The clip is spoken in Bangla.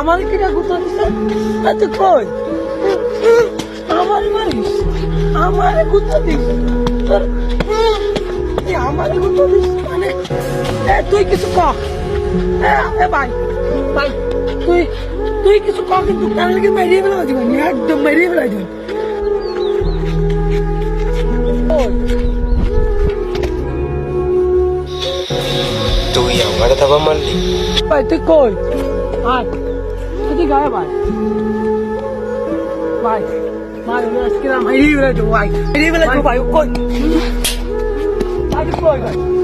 আমার কিটা গুতো দিছে তুই কই আমার মারিস আমার গুতো দিস তোর আমার গুতো দিস মানে তুই কিছু কর ভাই ভাই তুই তুই কিছু কর কিন্তু কালকে মেরিয়ে ফেলা দিবেন একদম মেরিয়ে ফেলা দিবেন তুই আমার দাবা মারলি? ভাই তুই কই আয় তুই গায়ে ভাই ভাই ভাই আজকে মেরিয়ে ফেলা দেবো ভাই মেরিয়ে ফেলা দেবো ভাই কই ভাই তুই কই ভাই